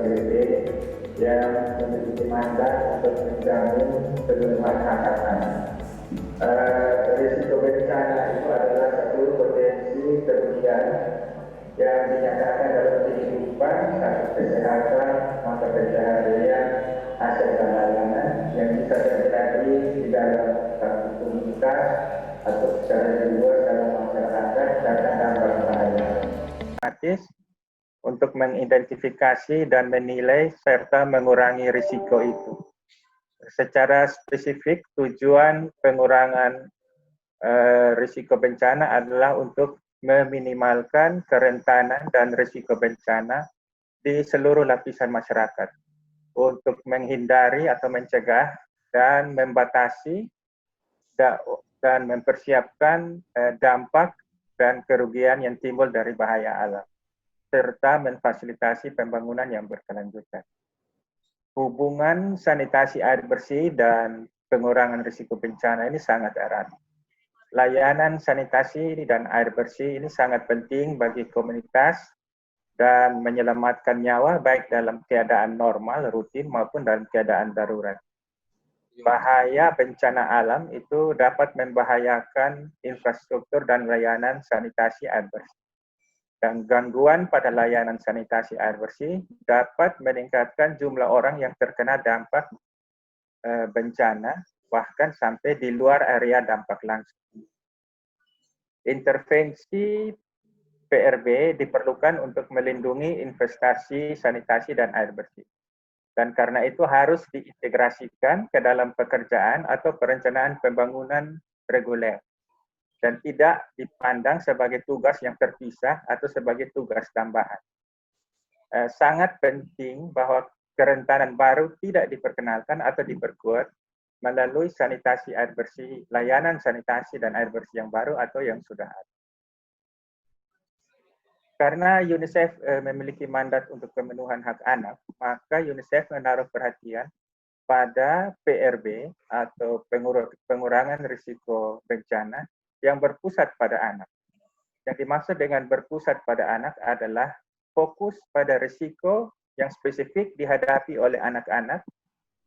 PRB yang memiliki mandat untuk menjamin pemenuhan hak anak. Risiko bencana itu adalah satu potensi kerugian yang dinyatakan dalam kehidupan, satu kesehatan, mata pencaharian, aset dan layanan yang bisa terjadi di dalam satu komunitas atau secara luas dalam masyarakat karena dampak bahaya. Untuk mengidentifikasi dan menilai serta mengurangi risiko itu. Secara spesifik, tujuan pengurangan risiko bencana adalah untuk meminimalkan kerentanan dan risiko bencana di seluruh lapisan masyarakat untuk menghindari atau mencegah dan membatasi dan mempersiapkan dampak dan kerugian yang timbul dari bahaya alam, serta memfasilitasi pembangunan yang berkelanjutan. Hubungan sanitasi air bersih dan pengurangan risiko bencana ini sangat erat. Layanan sanitasi dan air bersih ini sangat penting bagi komunitas dan menyelamatkan nyawa baik dalam keadaan normal, rutin maupun dalam keadaan darurat. Bahaya bencana alam itu dapat membahayakan infrastruktur dan layanan sanitasi air bersih. Dan gangguan pada layanan sanitasi air bersih dapat meningkatkan jumlah orang yang terkena dampak bencana, bahkan sampai di luar area dampak langsung. Intervensi PRB diperlukan untuk melindungi investasi sanitasi dan air bersih. Dan karena itu harus diintegrasikan ke dalam pekerjaan atau perencanaan pembangunan reguler. Dan tidak dipandang sebagai tugas yang terpisah atau sebagai tugas tambahan. Sangat penting bahwa kerentanan baru tidak diperkenalkan atau diperkuat melalui sanitasi air bersih, layanan sanitasi dan air bersih yang baru atau yang sudah ada. Karena UNICEF memiliki mandat untuk pemenuhan hak anak, maka UNICEF menaruh perhatian pada PRB atau pengurangan risiko bencana yang berpusat pada anak. Yang dimaksud dengan berpusat pada anak adalah fokus pada risiko yang spesifik dihadapi oleh anak-anak,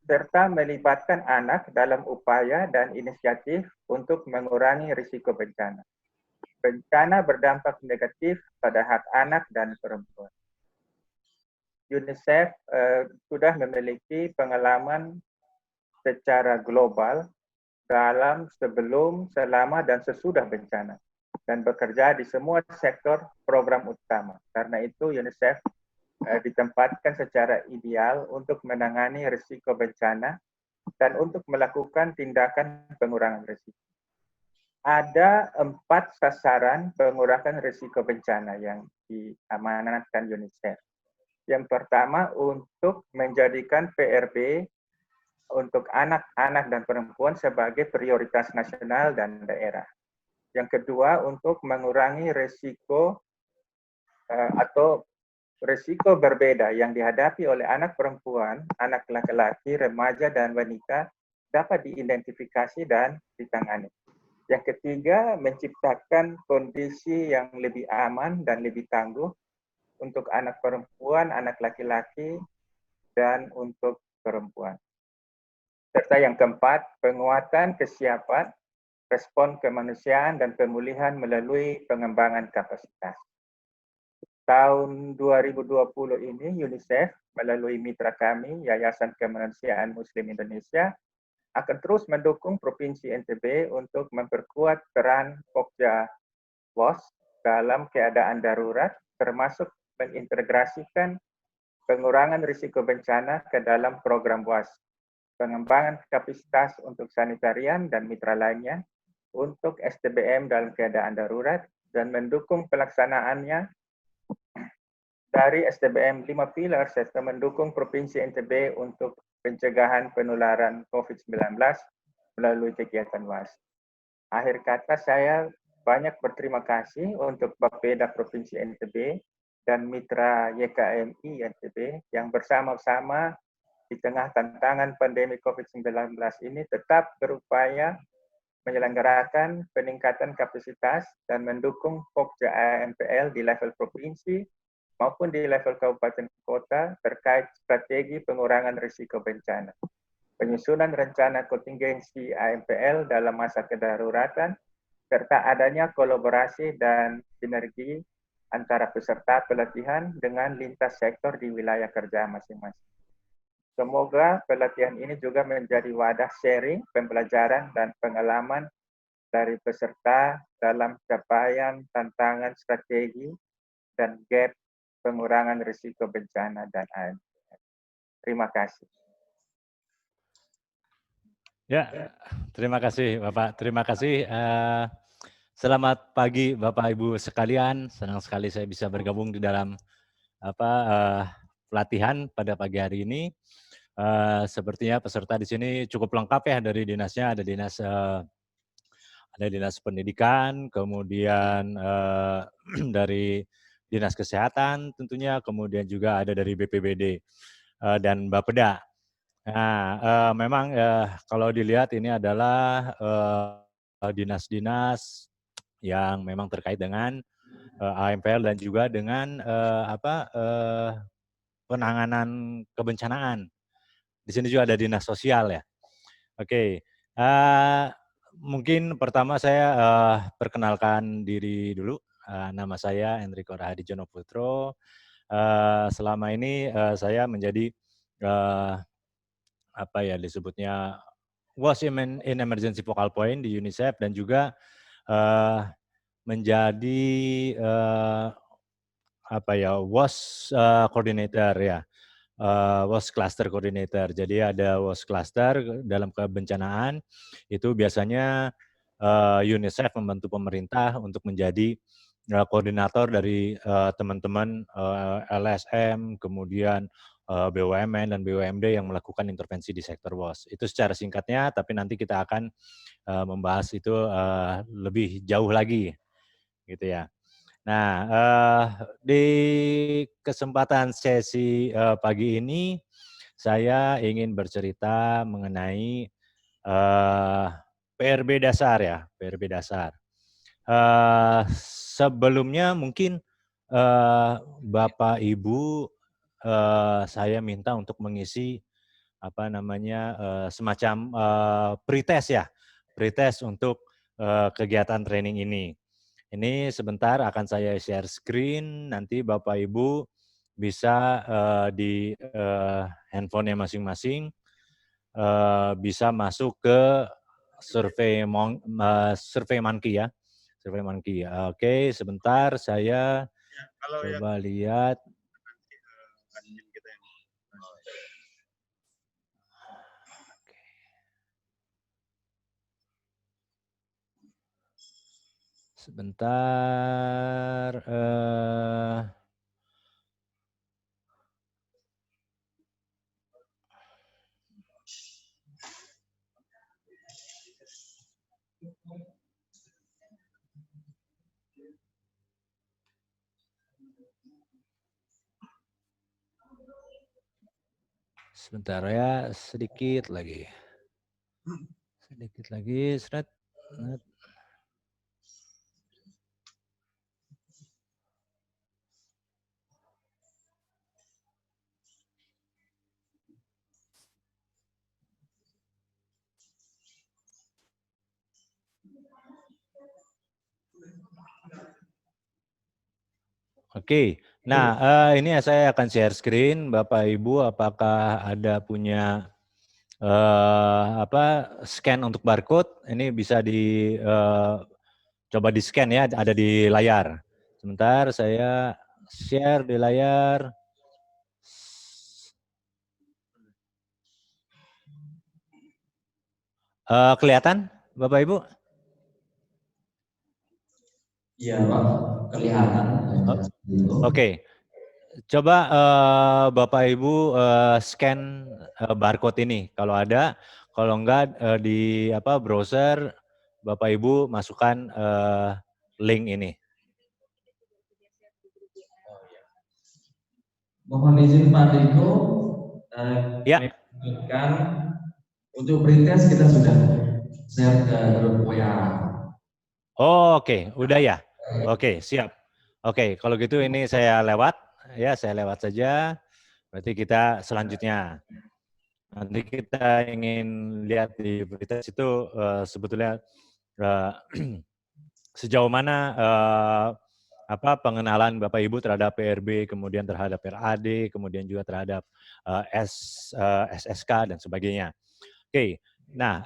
serta melibatkan anak dalam upaya dan inisiatif untuk mengurangi risiko bencana. Bencana berdampak negatif pada hak anak dan perempuan. UNICEF sudah memiliki pengalaman secara global dalam sebelum, selama, dan sesudah bencana dan bekerja di semua sektor program utama. Karena itu UNICEF ditempatkan secara ideal untuk menangani risiko bencana dan untuk melakukan tindakan pengurangan risiko. Ada 4 sasaran pengurangan risiko bencana yang diamanatkan UNICEF. Yang pertama, untuk menjadikan PRB untuk anak-anak dan perempuan sebagai prioritas nasional dan daerah. Yang kedua, untuk mengurangi risiko atau risiko berbeda yang dihadapi oleh anak perempuan, anak laki-laki, remaja, dan wanita dapat diidentifikasi dan ditangani. Yang ketiga, menciptakan kondisi yang lebih aman dan lebih tangguh untuk anak perempuan, anak laki-laki, dan untuk perempuan. Serta yang keempat, penguatan kesiapan, respon kemanusiaan, dan pemulihan melalui pengembangan kapasitas. Tahun 2020 ini UNICEF melalui mitra kami, Yayasan Kemanusiaan Muslim Indonesia, akan terus mendukung Provinsi NTB untuk memperkuat peran Pokja WOS dalam keadaan darurat, termasuk mengintegrasikan pengurangan risiko bencana ke dalam program WAS, pengembangan kapasitas untuk sanitarian dan mitra lainnya, untuk SDBM dalam keadaan darurat, dan mendukung pelaksanaannya dari SDBM 5 pilar serta mendukung Provinsi NTB untuk pencegahan penularan COVID-19 melalui kegiatan WAS. Akhir kata, saya banyak berterima kasih untuk Bapeda Provinsi NTB dan mitra YKMI NTB yang bersama-sama di tengah tantangan pandemi COVID-19 ini tetap berupaya menyelenggarakan peningkatan kapasitas dan mendukung Pokja AMPL di level provinsi maupun di level kabupaten kota terkait strategi pengurangan risiko bencana, penyusunan rencana kontingensi AMPL dalam masa kedaruratan, serta adanya kolaborasi dan sinergi antara peserta pelatihan dengan lintas sektor di wilayah kerja masing-masing. Semoga pelatihan ini juga menjadi wadah sharing, pembelajaran, dan pengalaman dari peserta dalam capaian tantangan strategi dan gap pengurangan risiko bencana dan AMPL. Terima kasih. Ya, terima kasih Bapak. Terima kasih. Selamat pagi Bapak Ibu sekalian. Senang sekali saya bisa bergabung di dalam pelatihan pada pagi hari ini. Sepertinya peserta di sini cukup lengkap ya, dari dinasnya ada dinas pendidikan, kemudian dari dinas kesehatan tentunya, kemudian juga ada dari BPBD dan Bapeda. Nah, memang kalau dilihat ini adalah dinas-dinas yang memang terkait dengan AMPL dan juga dengan penanganan kebencanaan. Di sini juga ada dinas sosial ya. Oke, mungkin pertama saya perkenalkan diri dulu. Nama saya Enrico Rahadi Jono Putro. Selama ini saya menjadi disebutnya WAS in Emergency Focal Point di UNICEF, dan juga menjadi WAS Coordinator ya. WAS Cluster Coordinator. Jadi ada WAS Cluster dalam kebencanaan, itu biasanya UNICEF membantu pemerintah untuk menjadi koordinator dari teman-teman LSM, kemudian BUMN dan BUMD yang melakukan intervensi di sektor WAS. Itu secara singkatnya, tapi nanti kita akan membahas itu lebih jauh lagi, gitu ya. Nah, di kesempatan sesi pagi ini, saya ingin bercerita mengenai PRB dasar ya, PRB dasar. Sebelumnya mungkin Bapak Ibu saya minta untuk mengisi semacam pretest ya, pretest untuk kegiatan training ini. Ini sebentar akan saya share screen, nanti Bapak Ibu bisa di handphonenya masing-masing bisa masuk ke survei Monkey ya, survei Monkey. Oke, sebentar saya coba lihat. Sebentar. Sebentar ya, sedikit lagi. Sedikit lagi, seret. Oke, nah ini saya akan share screen, Bapak Ibu, apakah ada punya scan untuk barcode? Ini bisa coba di scan ya, ada di layar. Sebentar saya share di layar. Kelihatan, Bapak Ibu? Iya, Pak, kelihatan. Oke. Coba Bapak Ibu scan barcode ini kalau ada, kalau enggak di browser Bapak Ibu masukkan link ini. Mohon izin Pak Riko, Ya. untuk pretest kita sudah share ke grup WA. Oh, oke, udah ya. Oke, siap. Oke, kalau gitu ini saya lewat. ya saya lewat saja. Berarti kita selanjutnya. Nanti kita ingin lihat di berita situ sebetulnya sejauh mana pengenalan Bapak Ibu terhadap PRB, kemudian terhadap RAD, kemudian juga terhadap SSK dan sebagainya. Oke, nah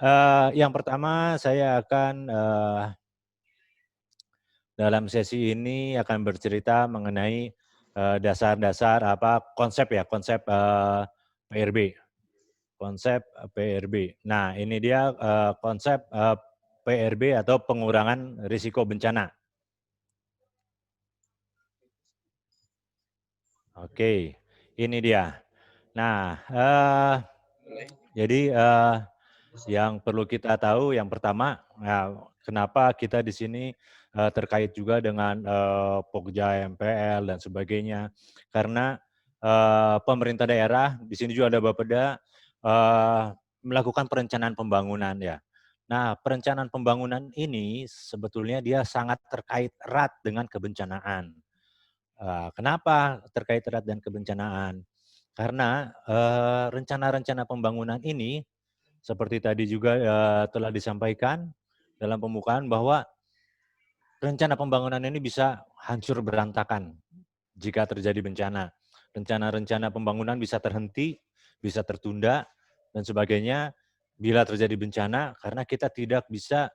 yang pertama saya akan dalam sesi ini akan bercerita mengenai dasar-dasar konsep PRB. Konsep PRB. Nah, ini dia konsep PRB atau pengurangan risiko bencana. Oke, ini dia. Nah, jadi yang perlu kita tahu yang pertama, kenapa kita di sini terkait juga dengan Pokja MPL dan sebagainya. Karena pemerintah daerah di sini juga ada Bapeda melakukan perencanaan pembangunan ya. Nah, perencanaan pembangunan ini sebetulnya dia sangat terkait erat dengan kebencanaan. Kenapa terkait erat dengan kebencanaan? Karena rencana-rencana pembangunan ini seperti tadi juga telah disampaikan dalam pembukaan bahwa rencana pembangunan ini bisa hancur berantakan jika terjadi bencana. Rencana-rencana pembangunan bisa terhenti, bisa tertunda, dan sebagainya bila terjadi bencana karena kita tidak bisa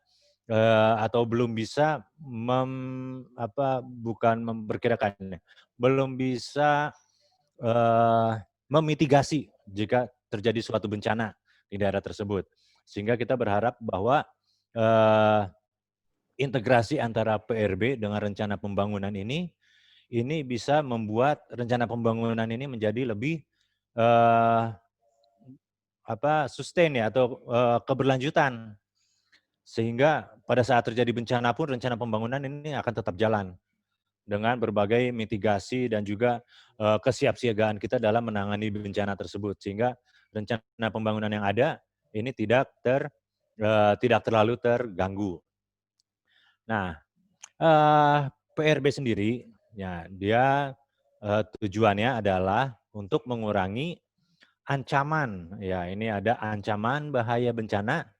atau belum bisa memperkirakan, belum bisa memitigasi jika terjadi suatu bencana di daerah tersebut. Sehingga kita berharap bahwa integrasi antara PRB dengan rencana pembangunan ini bisa membuat rencana pembangunan ini menjadi lebih sustain ya atau keberlanjutan. Sehingga pada saat terjadi bencana pun rencana pembangunan ini akan tetap jalan dengan berbagai mitigasi dan juga kesiapsiagaan kita dalam menangani bencana tersebut. Sehingga rencana pembangunan yang ada ini tidak terlalu terganggu. Nah, PRB sendiri, ya dia tujuannya adalah untuk mengurangi ancaman. Ya, ini ada ancaman bahaya bencana.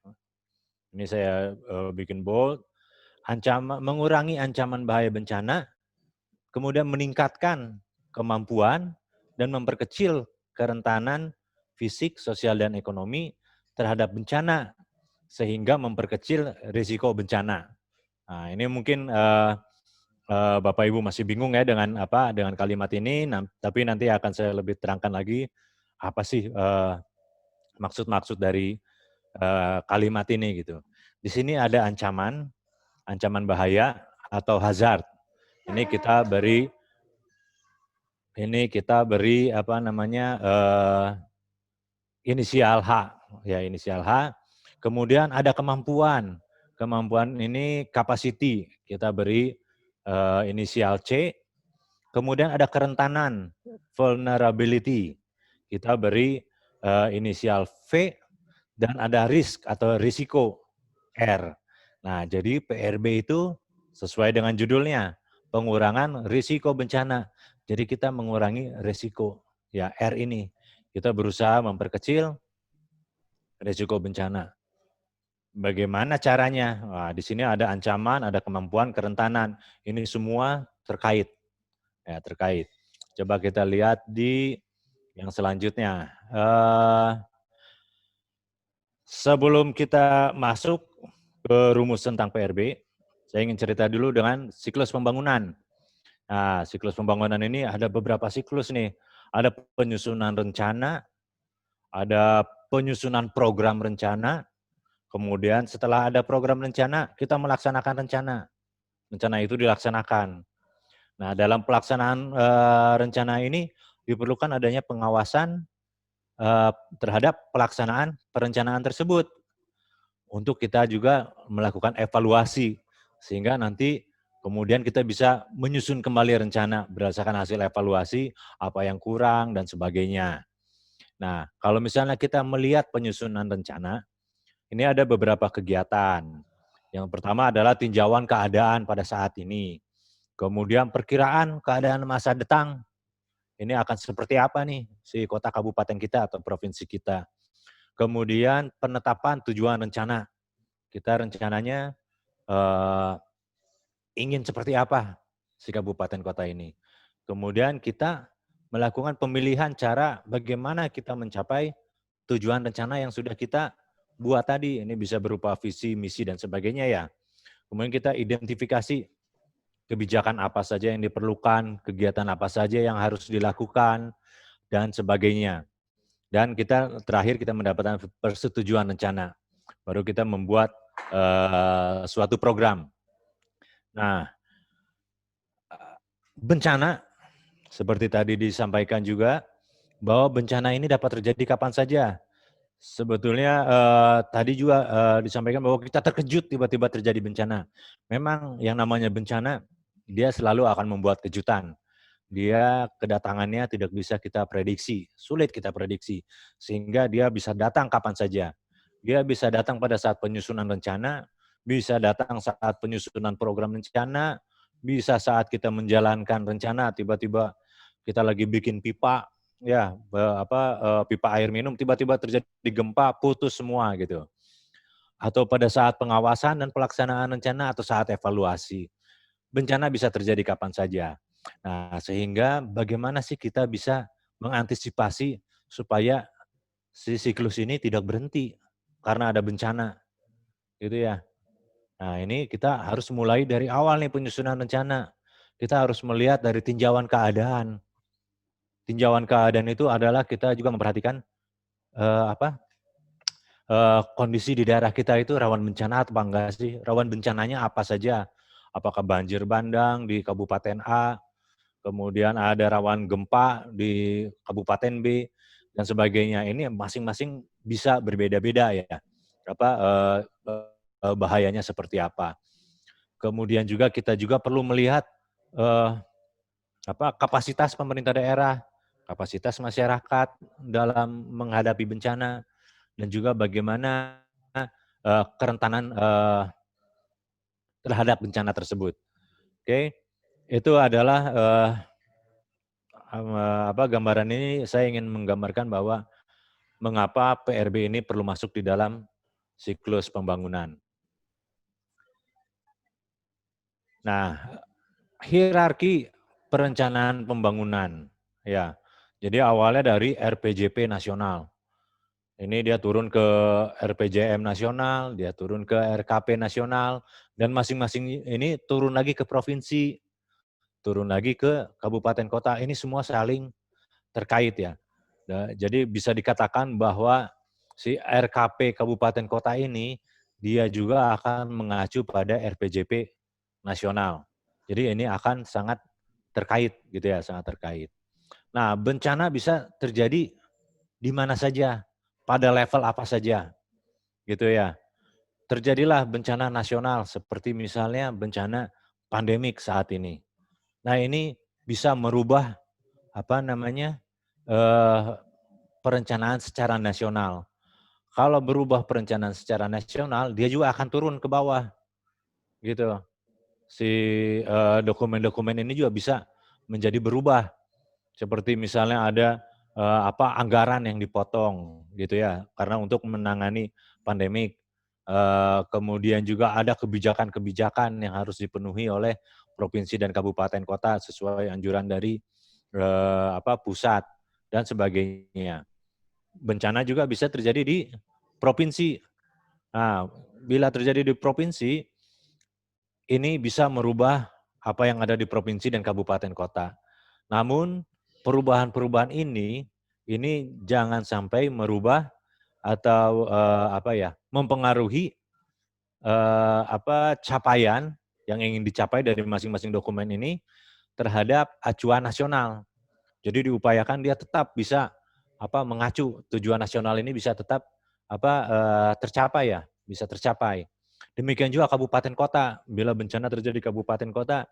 Ini saya bikin bold. Mengurangi ancaman bahaya bencana, kemudian meningkatkan kemampuan dan memperkecil kerentanan fisik, sosial, dan ekonomi terhadap bencana, sehingga memperkecil risiko bencana. Nah, ini mungkin Bapak Ibu masih bingung ya dengan kalimat ini, tapi nanti akan saya lebih terangkan lagi apa sih maksud-maksud dari kalimat ini gitu. Di sini ada ancaman bahaya atau hazard. Ini kita beri inisial H, ya inisial H. Kemudian ada kemampuan ini capacity, kita beri inisial C. Kemudian ada kerentanan, vulnerability, kita beri inisial V. Dan ada risk atau risiko, R. Nah, jadi PRB itu sesuai dengan judulnya, pengurangan risiko bencana. Jadi kita mengurangi risiko, ya R ini. Kita berusaha memperkecil risiko bencana. Bagaimana caranya? Nah, di sini ada ancaman, ada kemampuan, kerentanan. Ini semua terkait. Ya, terkait. Coba kita lihat di yang selanjutnya. Sebelum kita masuk ke rumus tentang PRB, saya ingin cerita dulu dengan siklus pembangunan. Nah, siklus pembangunan ini ada beberapa siklus nih. Ada penyusunan rencana, ada penyusunan program rencana, kemudian setelah ada program rencana, kita melaksanakan rencana. Rencana itu dilaksanakan. Nah, dalam pelaksanaan rencana ini diperlukan adanya pengawasan terhadap pelaksanaan perencanaan tersebut. Untuk kita juga melakukan evaluasi, sehingga nanti kemudian kita bisa menyusun kembali rencana berdasarkan hasil evaluasi, apa yang kurang, dan sebagainya. Nah, kalau misalnya kita melihat penyusunan rencana, ini ada beberapa kegiatan. Yang pertama adalah tinjauan keadaan pada saat ini. Kemudian perkiraan keadaan masa datang. ini akan seperti apa nih si kota kabupaten kita atau provinsi kita. Kemudian penetapan tujuan rencana. Kita rencananya ingin seperti apa si kabupaten kota ini. Kemudian kita melakukan pemilihan cara bagaimana kita mencapai tujuan rencana yang sudah kita buat tadi. Ini bisa berupa visi, misi, dan sebagainya ya. Kemudian kita identifikasi kebijakan apa saja yang diperlukan, kegiatan apa saja yang harus dilakukan, dan sebagainya. Dan terakhir kita mendapatkan persetujuan rencana. Baru kita membuat suatu program. Nah, bencana, seperti tadi disampaikan juga, bahwa bencana ini dapat terjadi kapan saja. Sebetulnya tadi juga disampaikan bahwa kita terkejut tiba-tiba terjadi bencana. Memang yang namanya bencana, dia selalu akan membuat kejutan. Dia kedatangannya tidak bisa kita prediksi, sulit kita prediksi. Sehingga dia bisa datang kapan saja. Dia bisa datang pada saat penyusunan rencana, bisa datang saat penyusunan program rencana, bisa saat kita menjalankan rencana, tiba-tiba kita lagi bikin pipa, ya pipa air minum, tiba-tiba terjadi gempa, putus semua gitu. Atau pada saat pengawasan dan pelaksanaan rencana atau saat evaluasi. Bencana bisa terjadi kapan saja. Nah, sehingga bagaimana sih kita bisa mengantisipasi supaya si siklus ini tidak berhenti karena ada bencana, gitu ya. Nah, ini kita harus mulai dari awal nih penyusunan rencana. Kita harus melihat dari tinjauan keadaan. Tinjauan keadaan itu adalah kita juga memperhatikan kondisi di daerah kita itu rawan bencana atau enggak sih? Rawan bencananya apa saja? Apakah banjir bandang di Kabupaten A, kemudian ada rawan gempa di Kabupaten B, dan sebagainya. Ini masing-masing bisa berbeda-beda ya. Bahayanya seperti apa. Kemudian juga kita juga perlu melihat kapasitas pemerintah daerah, kapasitas masyarakat dalam menghadapi bencana, dan juga bagaimana kerentanan terhadap bencana tersebut. Oke, itu adalah gambaran ini saya ingin menggambarkan bahwa mengapa PRB ini perlu masuk di dalam siklus pembangunan. Nah, hierarki perencanaan pembangunan, ya. Jadi awalnya dari RPJP nasional. Ini dia turun ke RPJM nasional, dia turun ke RKP nasional, dan masing-masing ini turun lagi ke provinsi, turun lagi ke kabupaten kota. Ini semua saling terkait ya. Jadi bisa dikatakan bahwa si RKP kabupaten kota ini dia juga akan mengacu pada RPJP nasional. Jadi ini akan sangat terkait gitu ya, sangat terkait. Nah, bencana bisa terjadi di mana saja, pada level apa saja, gitu ya. Terjadilah bencana nasional seperti misalnya bencana pandemik saat ini. Nah, ini bisa merubah perencanaan secara nasional. Kalau berubah perencanaan secara nasional, dia juga akan turun ke bawah, gitu. Si dokumen-dokumen ini juga bisa menjadi berubah. Seperti misalnya ada anggaran yang dipotong, gitu ya, karena untuk menangani pandemik. Kemudian juga ada kebijakan-kebijakan yang harus dipenuhi oleh provinsi dan kabupaten kota sesuai anjuran dari pusat dan sebagainya. Bencana juga bisa terjadi di provinsi. Nah, bila terjadi di provinsi, ini bisa merubah apa yang ada di provinsi dan kabupaten kota. Namun perubahan-perubahan ini jangan sampai merubah atau mempengaruhi capaian yang ingin dicapai dari masing-masing dokumen ini terhadap acuan nasional. Jadi diupayakan dia tetap bisa mengacu tujuan nasional ini bisa tetap tercapai ya, bisa tercapai. Demikian juga kabupaten kota, bila bencana terjadi di kabupaten kota,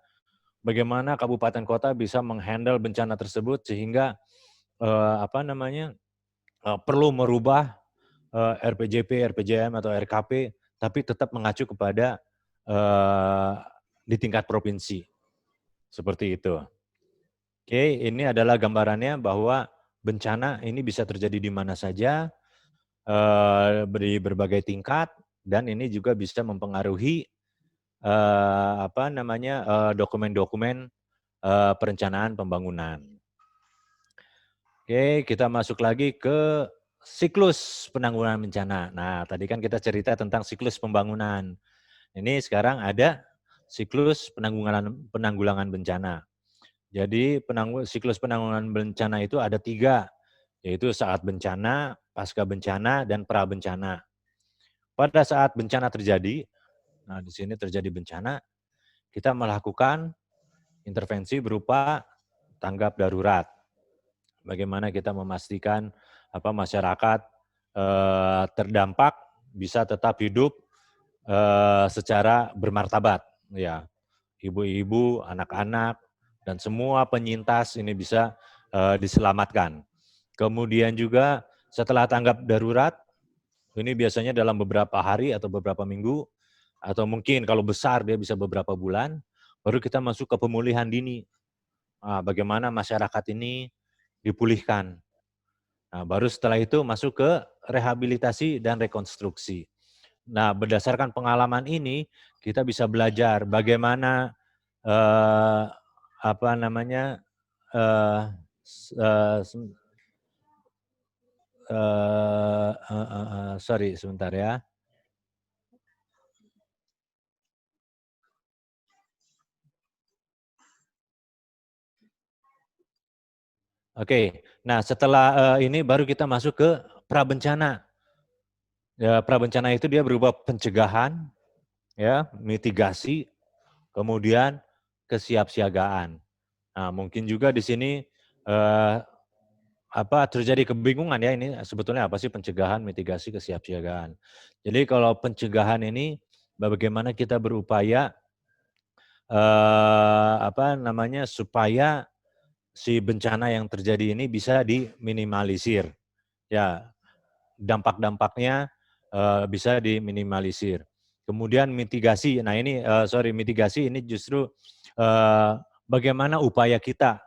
bagaimana kabupaten kota bisa menghandle bencana tersebut sehingga perlu merubah RPJP, RPJM atau RKP, tapi tetap mengacu kepada di tingkat provinsi. Seperti itu. Oke, ini adalah gambarannya bahwa bencana ini bisa terjadi di mana saja, di berbagai tingkat, dan ini juga bisa mempengaruhi dokumen-dokumen perencanaan pembangunan. Oke, kita masuk lagi ke siklus penanggulangan bencana. Nah, tadi kan kita cerita tentang siklus pembangunan. Ini sekarang ada siklus penanggulangan bencana. Jadi siklus penanggulangan bencana itu ada 3, yaitu saat bencana, pasca bencana, dan pra bencana. Pada saat bencana terjadi, nah di sini terjadi bencana, kita melakukan intervensi berupa tanggap darurat. Bagaimana kita memastikan masyarakat terdampak bisa tetap hidup secara bermartabat, ya. Ibu-ibu, anak-anak, dan semua penyintas ini bisa diselamatkan. Kemudian juga setelah tanggap darurat, ini biasanya dalam beberapa hari atau beberapa minggu, atau mungkin kalau besar dia bisa beberapa bulan, baru kita masuk ke pemulihan dini. Bagaimana masyarakat ini dipulihkan. Nah, baru setelah itu masuk ke rehabilitasi dan rekonstruksi. Nah, berdasarkan pengalaman ini, kita bisa belajar bagaimana sorry sebentar ya. Oke, nah setelah ini baru kita masuk ke prabencana. Ya, prabencana itu dia berupa pencegahan, ya, mitigasi, kemudian kesiapsiagaan. Nah, mungkin juga di sini terjadi kebingungan ya, ini sebetulnya apa sih pencegahan, mitigasi, kesiapsiagaan. Jadi kalau pencegahan ini bagaimana kita berupaya supaya si bencana yang terjadi ini bisa diminimalisir. Ya, dampak-dampaknya bisa diminimalisir. Kemudian mitigasi, nah ini mitigasi ini justru bagaimana upaya kita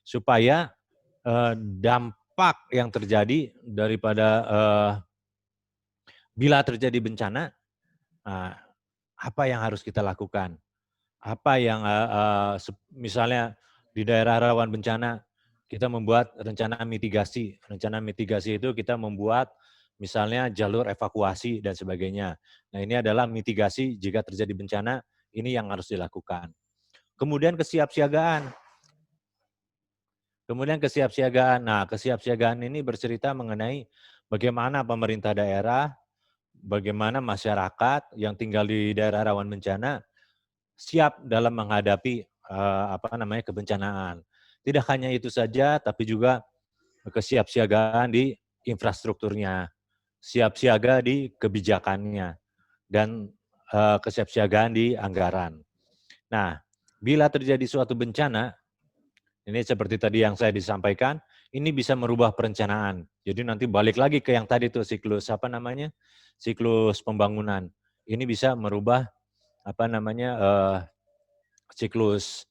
supaya dampak yang terjadi daripada bila terjadi bencana, apa yang harus kita lakukan? Apa yang misalnya di daerah rawan bencana, kita membuat rencana mitigasi. Rencana mitigasi itu kita membuat misalnya jalur evakuasi dan sebagainya. Nah, ini adalah mitigasi jika terjadi bencana, ini yang harus dilakukan. Kemudian kesiapsiagaan. Nah, kesiapsiagaan ini bercerita mengenai bagaimana pemerintah daerah, bagaimana masyarakat yang tinggal di daerah rawan bencana siap dalam menghadapi kebencanaan. Tidak hanya itu saja, tapi juga kesiapsiagaan di infrastrukturnya, siap siaga di kebijakannya, dan kesiapsiagaan di anggaran. Nah, bila terjadi suatu bencana, ini seperti tadi yang saya disampaikan, ini bisa merubah perencanaan. Jadi nanti balik lagi ke yang tadi tuh siklus siklus pembangunan. Ini bisa merubah siklus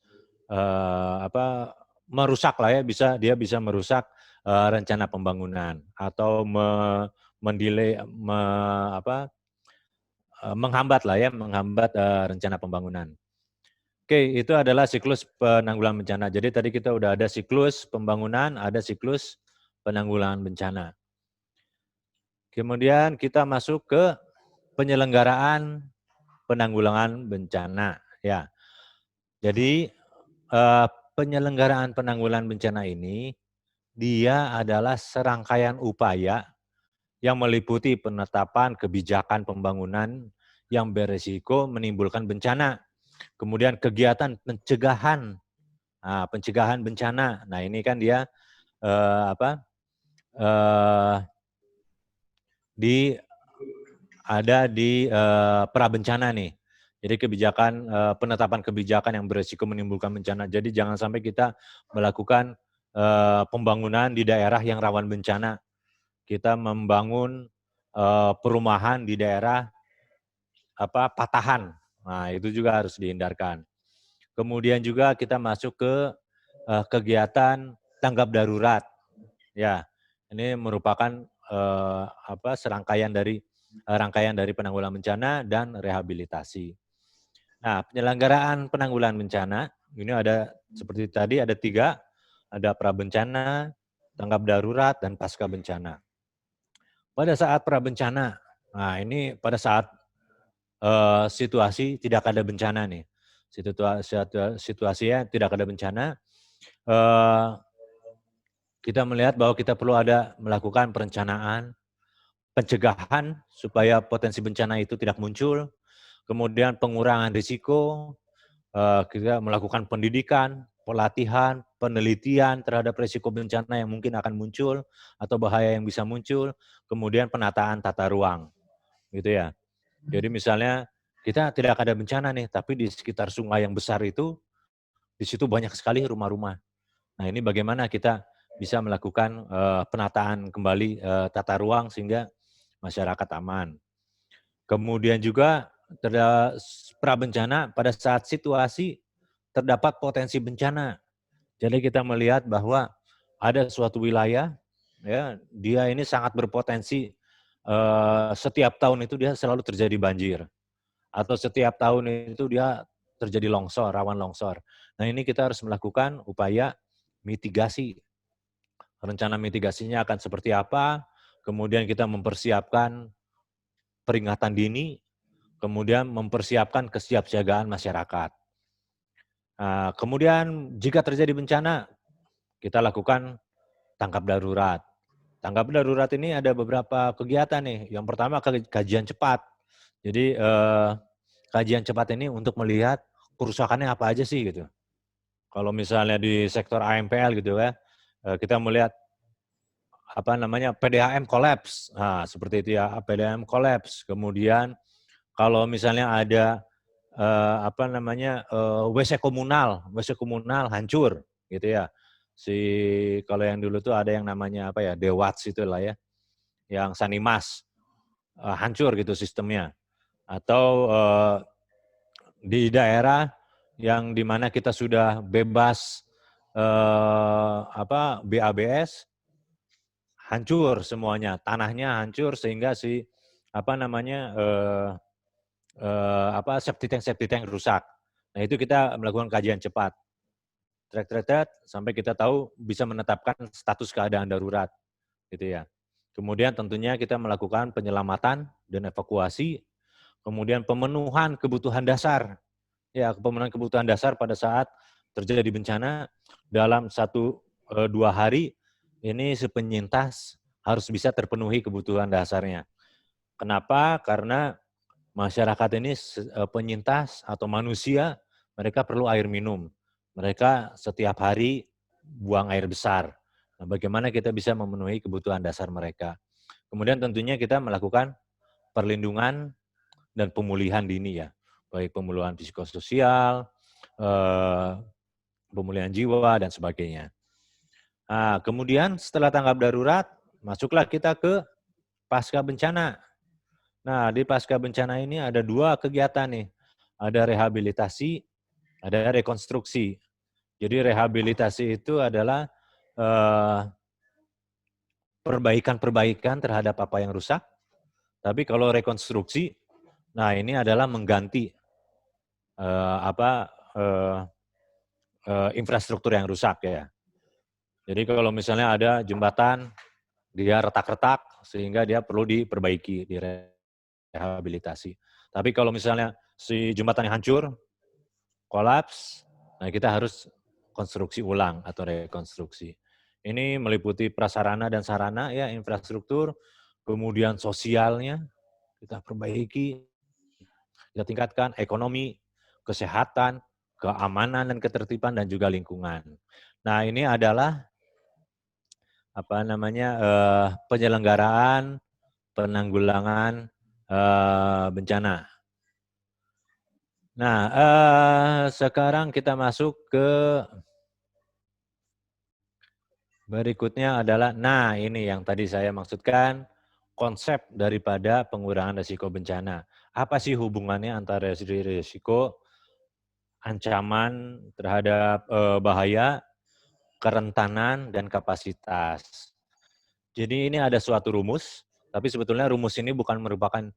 merusak lah ya, dia bisa merusak rencana pembangunan atau menghambat rencana pembangunan. Oke, itu adalah siklus penanggulangan bencana. Jadi tadi kita udah ada siklus pembangunan, ada siklus penanggulangan bencana. Kemudian kita masuk ke penyelenggaraan penanggulangan bencana. Ya, jadi penyelenggaraan penanggulangan bencana ini dia adalah serangkaian upaya yang meliputi penetapan kebijakan pembangunan yang beresiko menimbulkan bencana. Kemudian kegiatan pencegahan bencana. Nah, ini kan dia ada di prabencana nih. Jadi penetapan kebijakan yang beresiko menimbulkan bencana. Jadi jangan sampai kita melakukan pembangunan di daerah yang rawan bencana. Kita membangun perumahan di daerah patahan. Nah, itu juga harus dihindarkan. Kemudian juga kita masuk ke kegiatan tanggap darurat. Ya, ini merupakan rangkaian dari penanggulangan bencana dan rehabilitasi. Nah, penyelenggaraan penanggulangan bencana ini ada seperti tadi ada 3, ada prabencana, tanggap darurat, dan pasca bencana. Pada saat prabencana, nah ini pada saat situasi tidak ada bencana nih, situasinya tidak ada bencana, kita melihat bahwa kita perlu melakukan perencanaan, pencegahan supaya potensi bencana itu tidak muncul, kemudian pengurangan risiko, kita melakukan pendidikan, pelatihan, penelitian terhadap risiko bencana yang mungkin akan muncul atau bahaya yang bisa muncul, kemudian penataan tata ruang, gitu ya. Jadi misalnya kita tidak ada bencana nih, tapi di sekitar sungai yang besar itu, di situ banyak sekali rumah-rumah. Nah ini bagaimana kita bisa melakukan penataan kembali tata ruang sehingga masyarakat aman. Kemudian juga prabencana pada saat situasi terdapat potensi bencana. Jadi kita melihat bahwa ada suatu wilayah, ya, dia ini sangat berpotensi setiap tahun itu dia selalu terjadi banjir, atau setiap tahun itu dia terjadi longsor, rawan longsor. Nah ini kita harus melakukan upaya mitigasi. Rencana mitigasinya akan seperti apa, kemudian kita mempersiapkan peringatan dini, kemudian mempersiapkan kesiapsiagaan masyarakat. Kemudian jika terjadi bencana, kita lakukan tanggap darurat. Tanggap darurat ini ada beberapa kegiatan nih. Yang pertama kajian cepat. Jadi kajian cepat ini untuk melihat kerusakannya apa aja sih gitu. Kalau misalnya di sektor AMPL gitu ya, kita melihat PDAM collapse. Nah, seperti itu ya, PDAM collapse. Kemudian kalau misalnya ada WC komunal hancur gitu ya. Kalau yang dulu tuh ada yang namanya Dewats itulah ya, yang Sanimas hancur gitu sistemnya. Atau di daerah yang dimana kita sudah bebas BABS, hancur semuanya, tanahnya hancur sehingga septic tank rusak. Nah itu kita melakukan kajian cepat, sampai kita tahu bisa menetapkan status keadaan darurat, gitu ya. Kemudian tentunya kita melakukan penyelamatan dan evakuasi, kemudian pemenuhan kebutuhan dasar. Ya, pemenuhan kebutuhan dasar pada saat terjadi bencana dalam 1-2 hari ini sepenyintas harus bisa terpenuhi kebutuhan dasarnya. Kenapa? Karena masyarakat ini penyintas atau manusia, mereka perlu air minum. Mereka setiap hari buang air besar. Nah, bagaimana kita bisa memenuhi kebutuhan dasar mereka? Kemudian tentunya kita melakukan perlindungan dan pemulihan dini ya, baik pemulihan psikososial, pemulihan jiwa dan sebagainya. Nah, kemudian setelah tanggap darurat, masuklah kita ke pasca bencana. Nah, di pasca bencana ini ada 2 kegiatan nih. Ada rehabilitasi, ada rekonstruksi. Jadi rehabilitasi itu adalah perbaikan-perbaikan terhadap apa yang rusak. Tapi kalau rekonstruksi, nah ini adalah mengganti infrastruktur yang rusak ya. Jadi kalau misalnya ada jembatan, dia retak-retak sehingga dia perlu diperbaiki, direhabilitasi. Tapi kalau misalnya si jembatannya hancur, kolaps, nah kita harus konstruksi ulang atau rekonstruksi. Ini meliputi prasarana dan sarana ya, infrastruktur, kemudian sosialnya kita perbaiki, kita tingkatkan ekonomi, kesehatan, keamanan dan ketertiban dan juga lingkungan. Nah, ini adalah penyelenggaraan penanggulangan bencana. Nah, sekarang kita masuk ke berikutnya adalah, nah ini yang tadi saya maksudkan, konsep daripada pengurangan risiko bencana. Apa sih hubungannya antara risiko ancaman terhadap bahaya, kerentanan, dan kapasitas. Jadi ini ada suatu rumus, tapi sebetulnya rumus ini bukan merupakan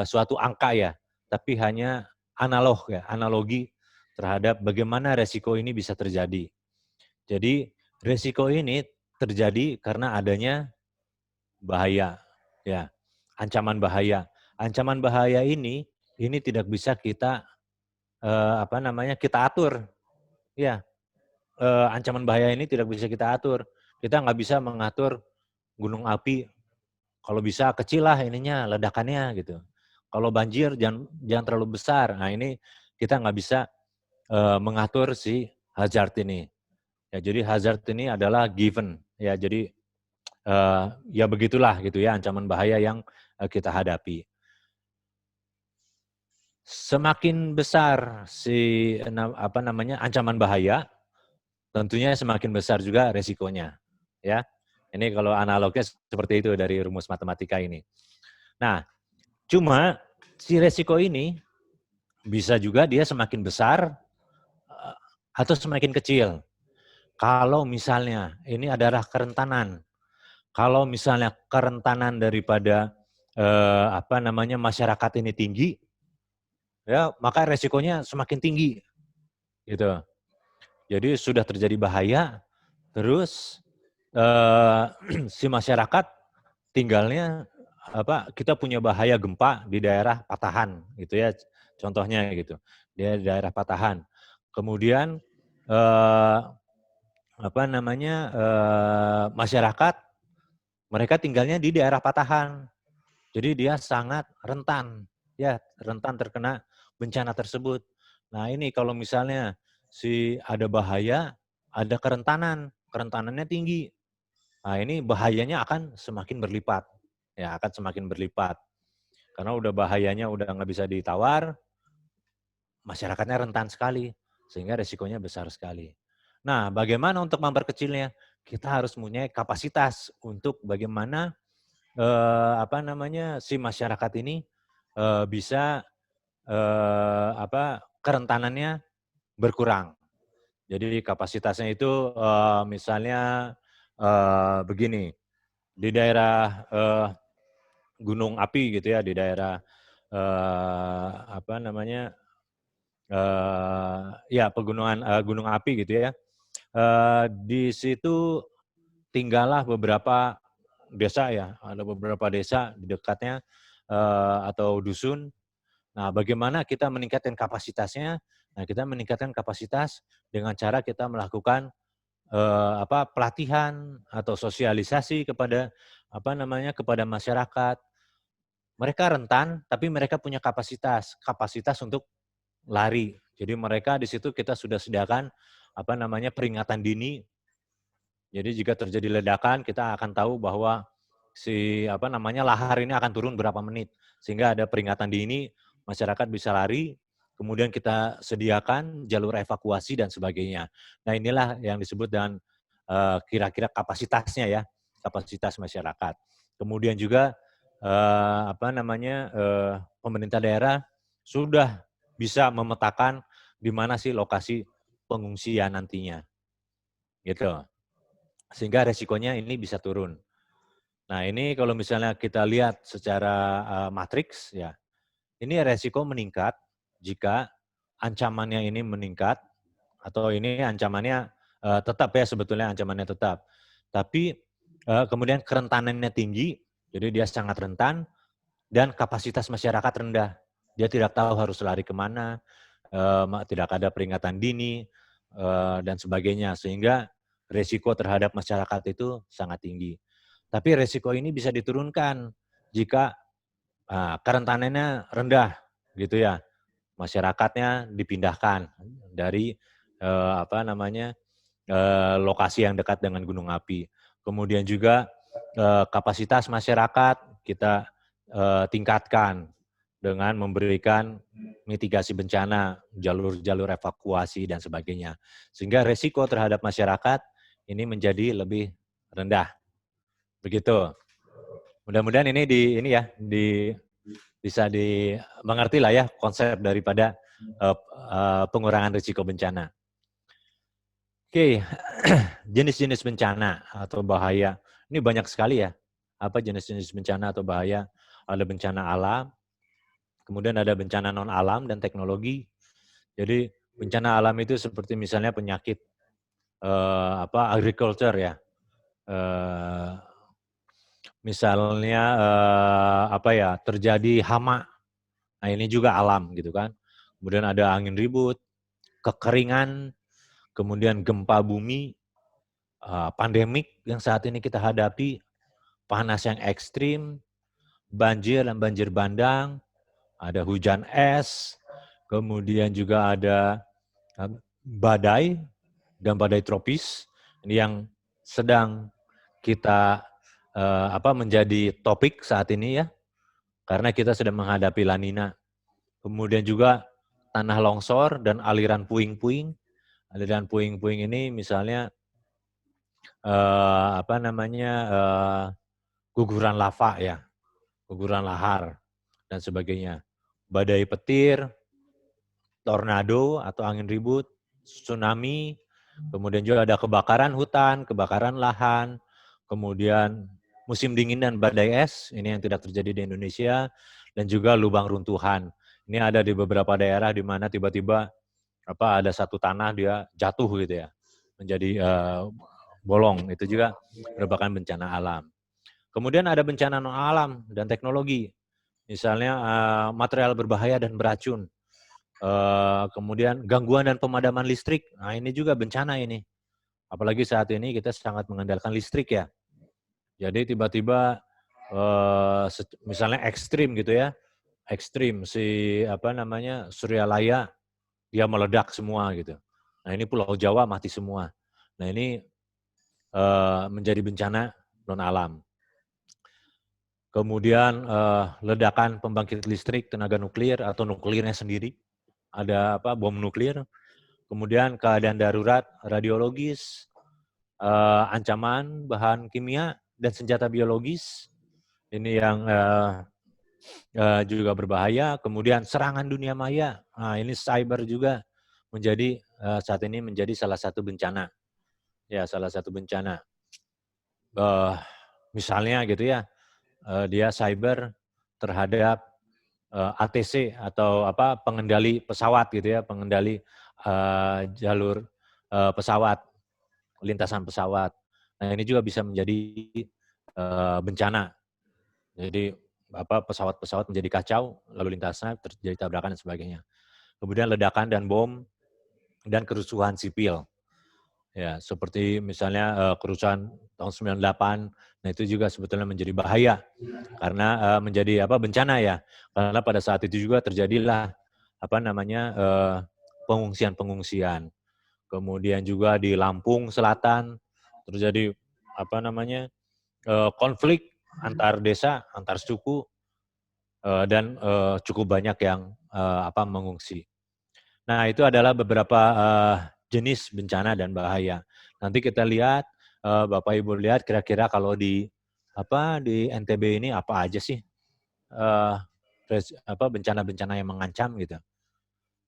suatu angka ya, tapi hanya analog ya, analogi terhadap bagaimana resiko ini bisa terjadi. Jadi resiko ini terjadi karena adanya bahaya, ya, ancaman bahaya. Ancaman bahaya ini tidak bisa kita kita atur, ya. Ancaman bahaya ini tidak bisa kita atur. Kita nggak bisa mengatur gunung api. Kalau bisa kecil lah ininya ledakannya gitu. Kalau banjir jangan terlalu besar. Nah ini kita nggak bisa mengatur si hazard ini. Ya jadi hazard ini adalah given. Ya jadi ya begitulah gitu ya ancaman bahaya yang kita hadapi. Semakin besar si ancaman bahaya, tentunya semakin besar juga resikonya. Ya, ini kalau analognya seperti itu dari rumus matematika ini. Nah, cuma si resiko ini bisa juga dia semakin besar atau semakin kecil. Kalau misalnya ini adalah kerentanan. Kalau misalnya kerentanan daripada masyarakat ini tinggi, ya maka resikonya semakin tinggi, gitu. Jadi sudah terjadi bahaya, terus si masyarakat tinggalnya kita punya bahaya gempa di daerah patahan, gitu ya, contohnya gitu, di daerah patahan. Kemudian masyarakat mereka tinggalnya di daerah patahan. Jadi dia sangat rentan, ya rentan terkena bencana tersebut. Nah ini kalau misalnya ada bahaya, ada kerentanannya tinggi. Nah ini bahayanya akan semakin berlipat, ya akan semakin berlipat. Karena udah bahayanya udah nggak bisa ditawar, masyarakatnya rentan sekali, sehingga resikonya besar sekali. Nah bagaimana untuk memperkecilnya? Kita harus punya kapasitas untuk bagaimana si masyarakat ini bisa kerentanannya berkurang. Jadi kapasitasnya itu misalnya begini, di daerah gunung api gitu ya, di daerah pegunungan gunung api gitu ya. Di situ tinggallah beberapa desa ya, ada beberapa desa di dekatnya atau dusun. Nah, bagaimana kita meningkatkan kapasitasnya? Nah, kita meningkatkan kapasitas dengan cara kita melakukan pelatihan atau sosialisasi kepada kepada masyarakat. Mereka rentan, tapi mereka punya kapasitas untuk lari. Jadi mereka di situ kita sudah sediakan peringatan dini. Jadi jika terjadi ledakan, kita akan tahu bahwa lahar ini akan turun berapa menit. Sehingga ada peringatan dini, masyarakat bisa lari, kemudian kita sediakan jalur evakuasi dan sebagainya. Nah inilah yang disebut dengan kira-kira kapasitasnya ya, kapasitas masyarakat. Kemudian juga pemerintah daerah sudah bisa memetakan di mana sih lokasi pengungsian nantinya. Gitu. Sehingga resikonya ini bisa turun. Nah ini kalau misalnya kita lihat secara matriks ya, ini resiko meningkat jika ancamannya ini meningkat, atau ini ancamannya tetap ya sebetulnya ancamannya tetap. Tapi kemudian kerentanannya tinggi, jadi dia sangat rentan, dan kapasitas masyarakat rendah. Dia tidak tahu harus lari kemana, tidak ada peringatan dini, dan sebagainya. Sehingga resiko terhadap masyarakat itu sangat tinggi. Tapi resiko ini bisa diturunkan jika kerentanannya rendah, gitu ya. Masyarakatnya dipindahkan dari lokasi yang dekat dengan gunung api. Kemudian juga kapasitas masyarakat kita tingkatkan dengan memberikan mitigasi bencana, jalur-jalur evakuasi dan sebagainya. Sehingga resiko terhadap masyarakat ini menjadi lebih rendah. Begitu. Mudah-mudahan ini bisa dimengerti lah ya konsep daripada pengurangan risiko bencana. Oke, jenis-jenis bencana atau bahaya. Ini banyak sekali ya. Apa jenis-jenis bencana atau bahaya? Ada bencana alam, kemudian ada bencana non-alam dan teknologi. Jadi bencana alam itu seperti misalnya penyakit, agriculture ya. Misalnya terjadi hama. Nah ini juga alam gitu kan. Kemudian ada angin ribut, kekeringan, kemudian gempa bumi, pandemik yang saat ini kita hadapi, panas yang ekstrim, banjir dan banjir bandang, ada hujan es, kemudian juga ada badai dan badai tropis. Ini yang sedang kita menjadi topik saat ini ya, karena kita sedang menghadapi La Nina. Kemudian juga tanah longsor dan aliran puing-puing. Aliran puing-puing ini misalnya guguran lava ya, guguran lahar dan sebagainya. Badai petir, tornado atau angin ribut, tsunami, kemudian juga ada kebakaran hutan, kebakaran lahan, kemudian musim dingin dan badai es, ini yang tidak terjadi di Indonesia, dan juga lubang runtuhan. Ini ada di beberapa daerah di mana tiba-tiba ada satu tanah dia jatuh gitu ya, menjadi bolong. Itu juga merupakan bencana alam. Kemudian ada bencana non alam dan teknologi, misalnya material berbahaya dan beracun. Kemudian gangguan dan pemadaman listrik. Nah ini juga bencana ini. Apalagi saat ini kita sangat mengandalkan listrik ya. Jadi tiba-tiba misalnya ekstrim gitu ya, ekstrim Suryalaya dia meledak semua gitu. Nah ini Pulau Jawa mati semua. Nah ini menjadi bencana non alam. Kemudian ledakan pembangkit listrik tenaga nuklir atau nuklirnya sendiri, ada bom nuklir. Kemudian keadaan darurat radiologis, ancaman bahan kimia dan senjata biologis, ini yang juga berbahaya. Kemudian serangan dunia maya, nah ini cyber juga menjadi saat ini menjadi salah satu bencana. Ya, salah satu bencana. Misalnya gitu ya, dia cyber terhadap ATC atau pengendali pesawat gitu ya, pengendali jalur pesawat, lintasan pesawat. Nah ini juga bisa menjadi bencana. Jadi pesawat-pesawat menjadi kacau, lalu lintasnya terjadi tabrakan dan sebagainya. Kemudian ledakan dan bom dan kerusuhan sipil. Ya, seperti misalnya kerusuhan tahun 98, nah itu juga sebetulnya menjadi bahaya karena menjadi bencana ya. Karena pada saat itu juga terjadilah pengungsian-pengungsian. Kemudian juga di Lampung Selatan terjadi konflik antar desa, antar suku, dan cukup banyak yang mengungsi. Nah, itu adalah beberapa jenis bencana dan bahaya. Nanti kita lihat, Bapak Ibu lihat kira-kira kalau di NTB ini apa aja sih bencana-bencana yang mengancam gitu.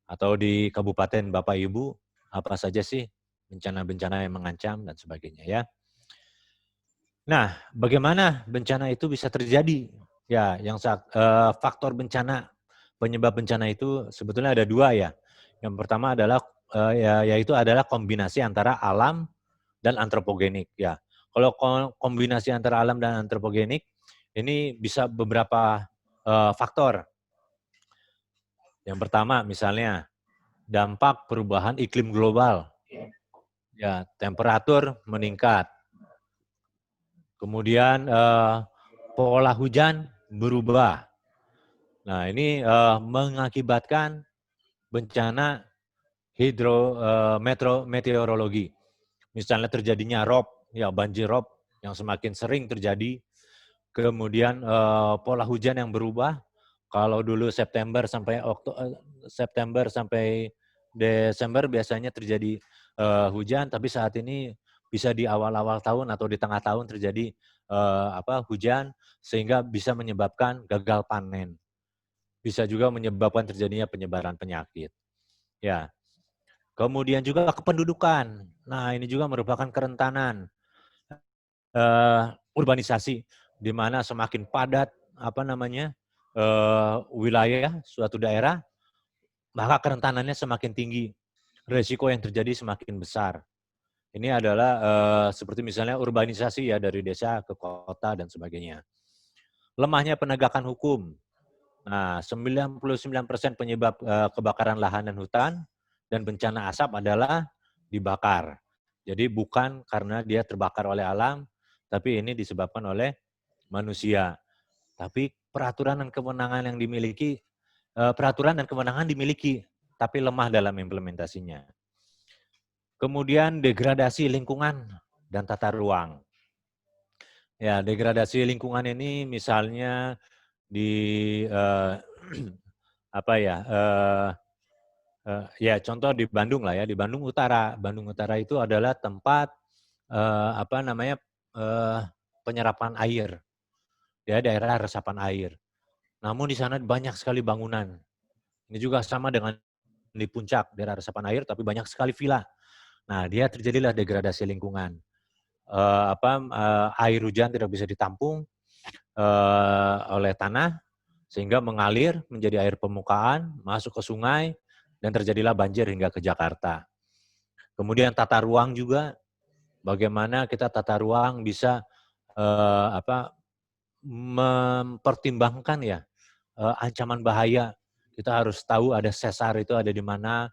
Atau di Kabupaten Bapak Ibu apa saja sih bencana-bencana yang mengancam dan sebagainya ya. Nah, bagaimana bencana itu bisa terjadi? Ya, faktor bencana, penyebab bencana itu sebetulnya ada dua ya. Yang pertama adalah yaitu adalah kombinasi antara alam dan antropogenik ya. Kalau kombinasi antara alam dan antropogenik ini bisa beberapa faktor. Yang pertama misalnya dampak perubahan iklim global. Ya, temperatur meningkat. Kemudian pola hujan berubah. Nah, ini mengakibatkan bencana meteorologi. Misalnya terjadinya rob, ya banjir rob yang semakin sering terjadi. Kemudian pola hujan yang berubah. Kalau dulu September sampai Desember biasanya terjadi hujan, tapi saat ini bisa di awal-awal tahun atau di tengah tahun terjadi hujan sehingga bisa menyebabkan gagal panen. Bisa juga menyebabkan terjadinya penyebaran penyakit. Ya. Kemudian juga kependudukan. Nah, ini juga merupakan kerentanan urbanisasi, di mana semakin padat wilayah suatu daerah, maka kerentanannya semakin tinggi, resiko yang terjadi semakin besar. Ini adalah seperti misalnya urbanisasi ya, dari desa ke kota dan sebagainya. Lemahnya penegakan hukum. Nah, 99% penyebab kebakaran lahan dan hutan dan bencana asap adalah dibakar. Jadi bukan karena dia terbakar oleh alam, tapi ini disebabkan oleh manusia. Tapi peraturan dan kewenangan dimiliki, tapi lemah dalam implementasinya. Kemudian degradasi lingkungan dan tata ruang. Ya, degradasi lingkungan ini misalnya di contoh di Bandung lah ya, di Bandung Utara. Bandung Utara itu adalah tempat penyerapan air. Ya, daerah resapan air. Namun di sana banyak sekali bangunan. Ini juga sama dengan di puncak, daerah resapan air, tapi banyak sekali villa. Nah, dia terjadilah degradasi lingkungan. Air hujan tidak bisa ditampung oleh tanah, sehingga mengalir menjadi air permukaan, masuk ke sungai, dan terjadilah banjir hingga ke Jakarta. Kemudian tata ruang juga, bagaimana kita tata ruang bisa mempertimbangkan ya ancaman bahaya. Kita harus tahu ada sesar itu ada di mana,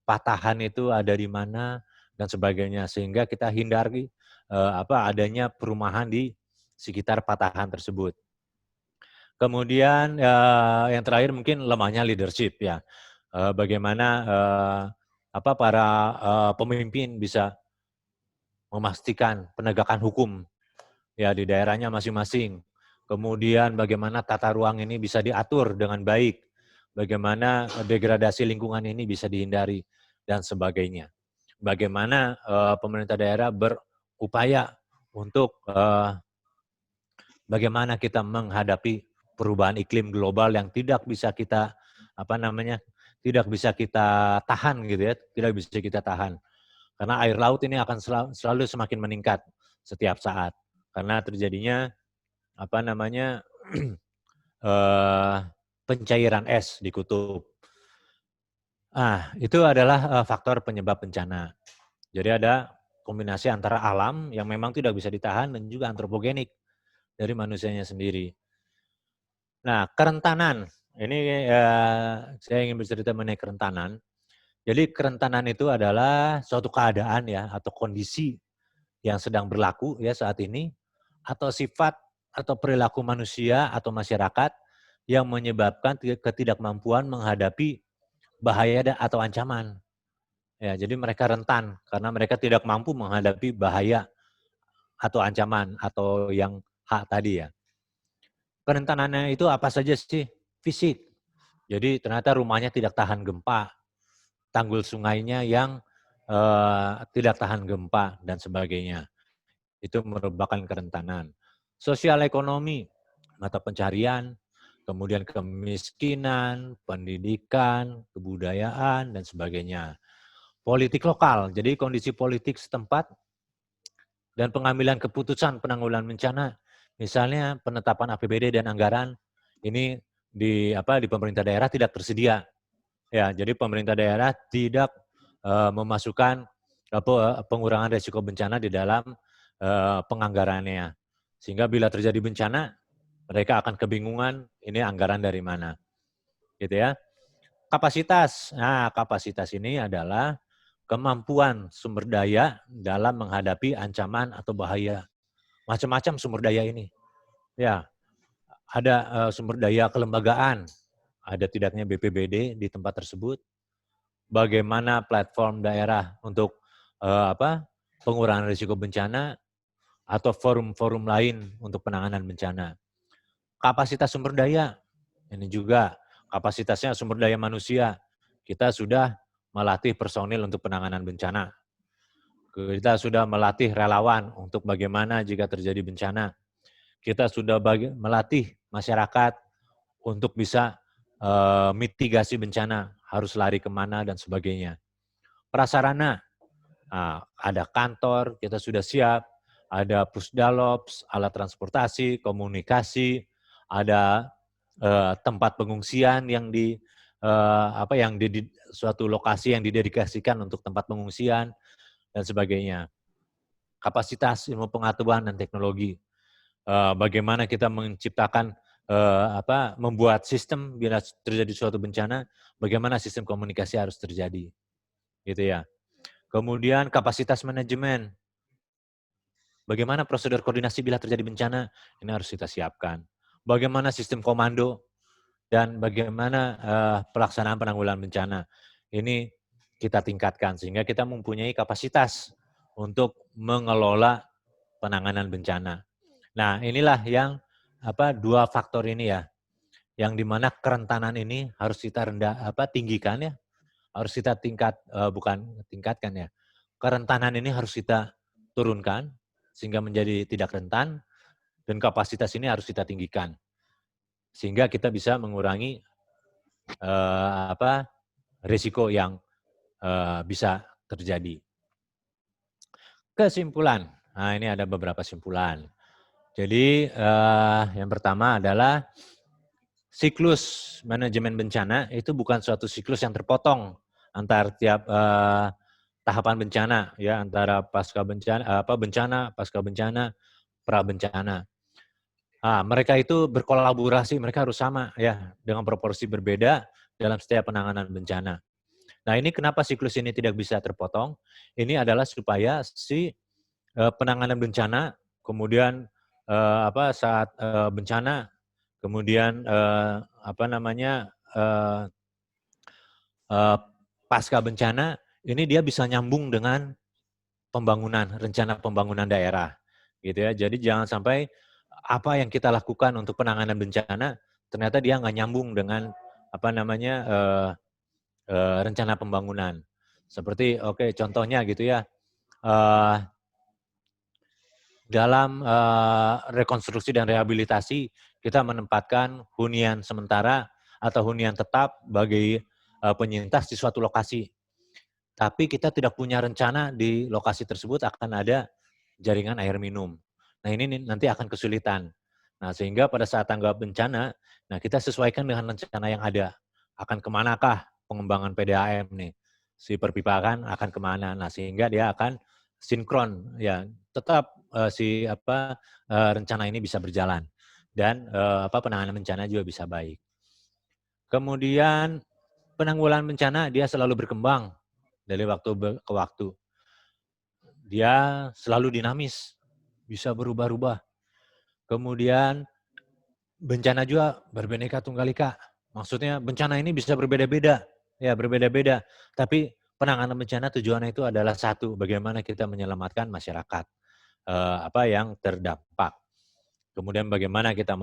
patahan itu ada di mana, dan sebagainya, sehingga kita hindari adanya perumahan di sekitar patahan tersebut. Kemudian yang terakhir mungkin lemahnya leadership ya. Bagaimana para pemimpin bisa memastikan penegakan hukum ya di daerahnya masing-masing. Kemudian bagaimana tata ruang ini bisa diatur dengan baik, bagaimana degradasi lingkungan ini bisa dihindari, dan sebagainya. Bagaimana pemerintah daerah berupaya untuk bagaimana kita menghadapi perubahan iklim global yang tidak bisa kita tahan gitu ya, tidak bisa kita tahan. Karena air laut ini akan selalu semakin meningkat setiap saat karena terjadinya pencairan es di kutub. Itu adalah faktor penyebab bencana. Jadi ada kombinasi antara alam yang memang tidak bisa ditahan dan juga antropogenik dari manusianya sendiri. Nah, kerentanan. Ini saya ingin bercerita mengenai kerentanan. Jadi kerentanan itu adalah suatu keadaan ya atau kondisi yang sedang berlaku ya saat ini, atau sifat atau perilaku manusia atau masyarakat yang menyebabkan ketidakmampuan menghadapi bahaya atau ancaman. Ya, jadi mereka rentan karena mereka tidak mampu menghadapi bahaya atau ancaman atau yang hak tadi ya. Kerentanannya itu apa saja sih? Fisik. Jadi ternyata rumahnya tidak tahan gempa, tanggul sungainya yang tidak tahan gempa dan sebagainya. Itu merupakan kerentanan. Sosial ekonomi, mata pencarian, kemudian kemiskinan, pendidikan, kebudayaan, dan sebagainya. Politik lokal, jadi kondisi politik setempat dan pengambilan keputusan penanggulangan bencana, misalnya penetapan APBD dan anggaran, ini di pemerintah daerah tidak tersedia. Ya, jadi pemerintah daerah tidak memasukkan pengurangan risiko bencana di dalam penganggarannya. Sehingga bila terjadi bencana, mereka akan kebingungan ini anggaran dari mana. Gitu ya. Kapasitas. Nah, kapasitas ini adalah kemampuan sumber daya dalam menghadapi ancaman atau bahaya. Macam-macam sumber daya ini. Ya, ada sumber daya kelembagaan, ada tidaknya BPBD di tempat tersebut. Bagaimana platform daerah untuk pengurangan risiko bencana atau forum-forum lain untuk penanganan bencana. Kapasitas sumber daya, ini juga kapasitasnya sumber daya manusia. Kita sudah melatih personil untuk penanganan bencana. Kita sudah melatih relawan untuk bagaimana jika terjadi bencana. Kita sudah melatih masyarakat untuk bisa mitigasi bencana, harus lari kemana dan sebagainya. Prasarana, ada kantor, kita sudah siap, ada pusdalops, alat transportasi, komunikasi, ada tempat pengungsian yang di suatu lokasi yang didedikasikan untuk tempat pengungsian dan sebagainya. Kapasitas ilmu pengetahuan dan teknologi. Bagaimana kita menciptakan membuat sistem bila terjadi suatu bencana, bagaimana sistem komunikasi harus terjadi, gitu ya. Kemudian kapasitas manajemen, bagaimana prosedur koordinasi bila terjadi bencana, ini harus kita siapkan. Bagaimana sistem komando dan bagaimana pelaksanaan penanggulangan bencana, ini kita tingkatkan sehingga kita mempunyai kapasitas untuk mengelola penanganan bencana. Nah, inilah yang dua faktor ini ya, yang dimana kerentanan ini harus kita tinggikan ya, harus kita tingkatkan ya. Kerentanan ini harus kita turunkan sehingga menjadi tidak rentan, dan kapasitas ini harus kita tinggikan sehingga kita bisa mengurangi risiko yang bisa terjadi. Kesimpulan, nah ini ada beberapa simpulan. Jadi yang pertama adalah siklus manajemen bencana itu bukan suatu siklus yang terpotong antar tiap tahapan bencana ya, antara pasca bencana, pasca bencana, pra bencana. Mereka itu berkolaborasi, mereka harus sama ya, dengan proporsi berbeda dalam setiap penanganan bencana. Nah, ini kenapa siklus ini tidak bisa terpotong? Ini adalah supaya si penanganan bencana, kemudian saat bencana, kemudian pasca bencana, ini dia bisa nyambung dengan rencana pembangunan daerah, gitu ya. Jadi jangan sampai apa yang kita lakukan untuk penanganan bencana ternyata dia nggak nyambung dengan rencana pembangunan. Seperti contohnya gitu ya. Dalam rekonstruksi dan rehabilitasi, kita menempatkan hunian sementara atau hunian tetap bagi penyintas di suatu lokasi. Tapi kita tidak punya rencana di lokasi tersebut akan ada jaringan air minum. Nah, ini nanti akan kesulitan. Nah, sehingga pada saat tanggap bencana, nah kita sesuaikan dengan rencana yang ada. Akan kemanakah pengembangan PDAM nih? Si perpipakan akan kemana? Nah, sehingga dia akan sinkron, ya tetap rencana ini bisa berjalan dan penanganan bencana juga bisa baik. Kemudian penanggulangan bencana dia selalu berkembang dari waktu ke waktu. Dia selalu dinamis, bisa berubah-ubah. Kemudian bencana juga berbeda tunggal ika. Maksudnya bencana ini bisa berbeda-beda, ya berbeda-beda. Tapi penanganan bencana tujuannya itu adalah satu, bagaimana kita menyelamatkan masyarakat yang terdampak. Kemudian bagaimana kita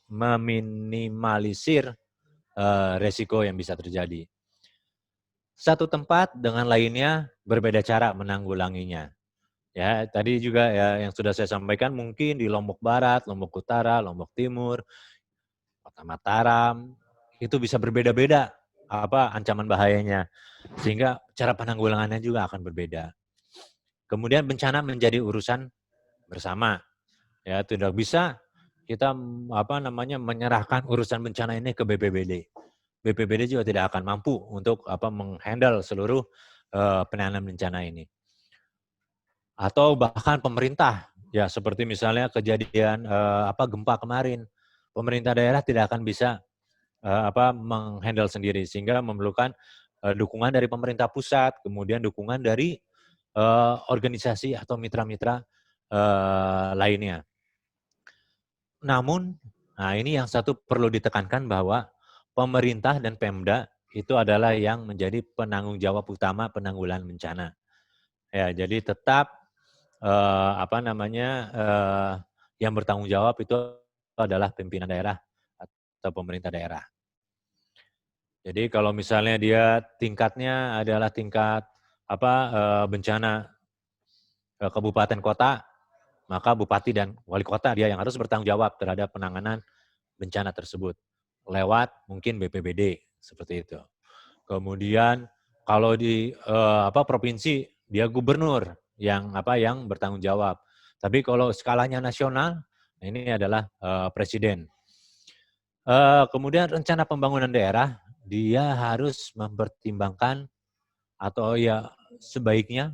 meminimalisir resiko yang bisa terjadi. Satu tempat dengan lainnya berbeda cara menanggulanginya. Ya, tadi juga ya yang sudah saya sampaikan mungkin di Lombok Barat, Lombok Utara, Lombok Timur, Kota Mataram, itu bisa berbeda-beda ancaman bahayanya. Sehingga cara penanggulangannya juga akan berbeda. Kemudian bencana menjadi urusan bersama. Ya, tidak bisa kita menyerahkan urusan bencana ini ke BPBD. BPBD juga tidak akan mampu untuk menghandle seluruh penanganan bencana ini. Atau bahkan pemerintah, ya seperti misalnya kejadian gempa kemarin, pemerintah daerah tidak akan bisa menghandle sendiri, sehingga memerlukan dukungan dari pemerintah pusat, kemudian dukungan dari organisasi atau mitra-mitra lainnya. Namun, nah ini yang satu perlu ditekankan bahwa pemerintah dan Pemda itu adalah yang menjadi penanggung jawab utama penanggulangan bencana. Ya, jadi tetap yang bertanggung jawab itu adalah pimpinan daerah atau pemerintah daerah. Jadi kalau misalnya dia tingkatnya adalah tingkat bencana kabupaten kota, maka bupati dan wali kota dia yang harus bertanggung jawab terhadap penanganan bencana tersebut lewat mungkin BPBD seperti itu. Kemudian kalau di provinsi dia gubernur yang bertanggung jawab. Tapi kalau skalanya nasional, ini adalah presiden. Kemudian rencana pembangunan daerah dia harus mempertimbangkan atau ya sebaiknya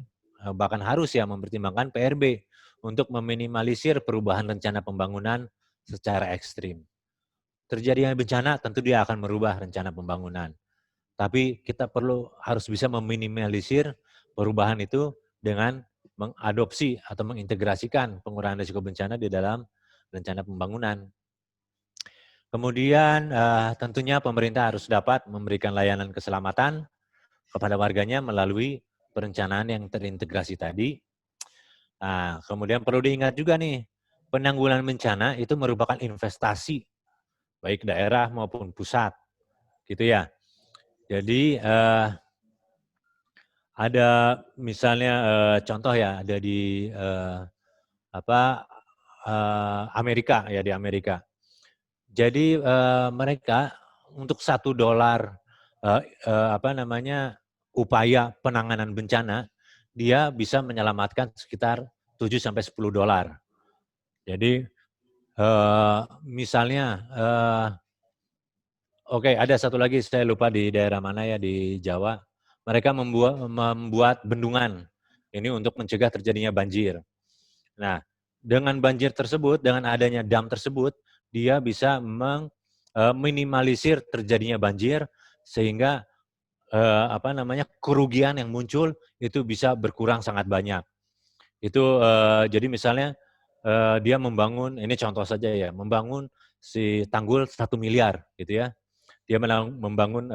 bahkan harus ya mempertimbangkan PRB untuk meminimalisir perubahan rencana pembangunan secara ekstrim. Terjadinya bencana tentu dia akan merubah rencana pembangunan. Tapi kita harus bisa meminimalisir perubahan itu dengan mengadopsi atau mengintegrasikan pengurangan risiko bencana di dalam rencana pembangunan. Kemudian tentunya pemerintah harus dapat memberikan layanan keselamatan kepada warganya melalui perencanaan yang terintegrasi tadi. Nah, kemudian perlu diingat juga nih, penanggulangan bencana itu merupakan investasi baik daerah maupun pusat, gitu ya. Jadi ada misalnya contoh ya, ada di Amerika ya, di Amerika. Jadi mereka untuk $1 upaya penanganan bencana, dia bisa menyelamatkan sekitar $7-10. Jadi misalnya ada satu lagi, saya lupa di daerah mana ya di Jawa. Mereka membuat bendungan ini untuk mencegah terjadinya banjir. Nah, dengan banjir tersebut, dengan adanya dam tersebut, dia bisa meminimalisir terjadinya banjir sehingga kerugian yang muncul itu bisa berkurang sangat banyak. Itu jadi misalnya dia membangun, ini contoh saja ya, membangun si tanggul 1 miliar gitu ya. Dia membangun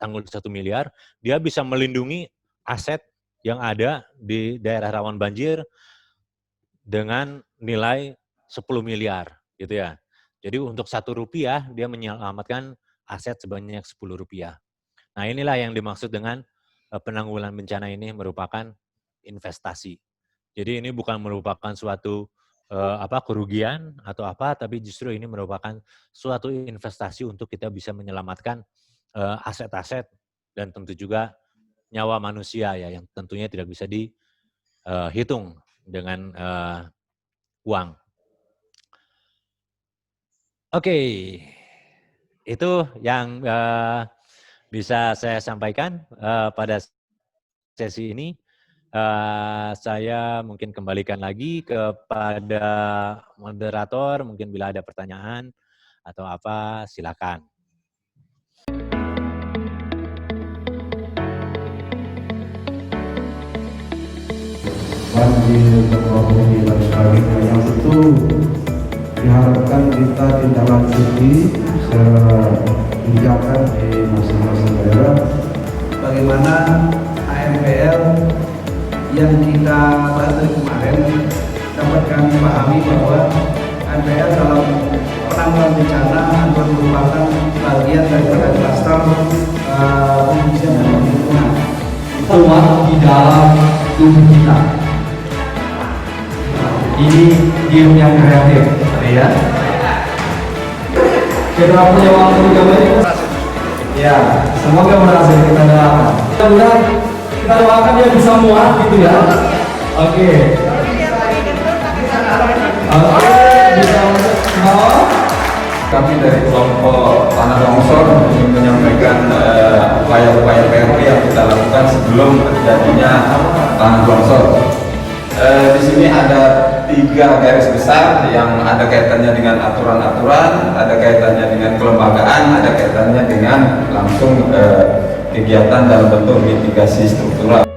tanggul 1 miliar, dia bisa melindungi aset yang ada di daerah rawan banjir dengan nilai 10 miliar gitu ya. Jadi untuk Rp1 dia menyelamatkan aset sebanyak Rp10. Nah, inilah yang dimaksud dengan penanggulangan bencana ini merupakan investasi. Jadi ini bukan merupakan suatu kerugian atau apa, tapi justru ini merupakan suatu investasi untuk kita bisa menyelamatkan aset-aset dan tentu juga nyawa manusia ya, yang tentunya tidak bisa dihitung dengan uang. Oke, itu yang bisa saya sampaikan pada sesi ini. Saya mungkin kembalikan lagi kepada moderator, mungkin bila ada pertanyaan atau apa, silakan. Banjir, teknologi, dan sebagainya yang itu diharapkan kita tindak lanjuti kebijakan di masing-masing daerah. Bagaimana AMPL yang kita bahas kemarin dapat kami pahami bahwa AMPL dalam penanggulangan bencana adalah merupakan bagian daripada klaster pengungsian dan lingkungan. Kuat di dalam tubuh kita. Ini game yang kreatif, ya. Kita punya waktu 3 menit. Ya, semoga berhasil kita doakan. Mudah-mudahan kita doakan dia bisa muat gitu ya. Oke. Bisa mau. Kami dari kelompok tanah longsor ingin menyampaikan upaya-upaya PRB yang kita lakukan sebelum terjadinya tanah longsor. Di sini ada 3 garis besar yang ada kaitannya dengan aturan-aturan, ada kaitannya dengan kelembagaan, ada kaitannya dengan langsung kegiatan dalam bentuk mitigasi struktural.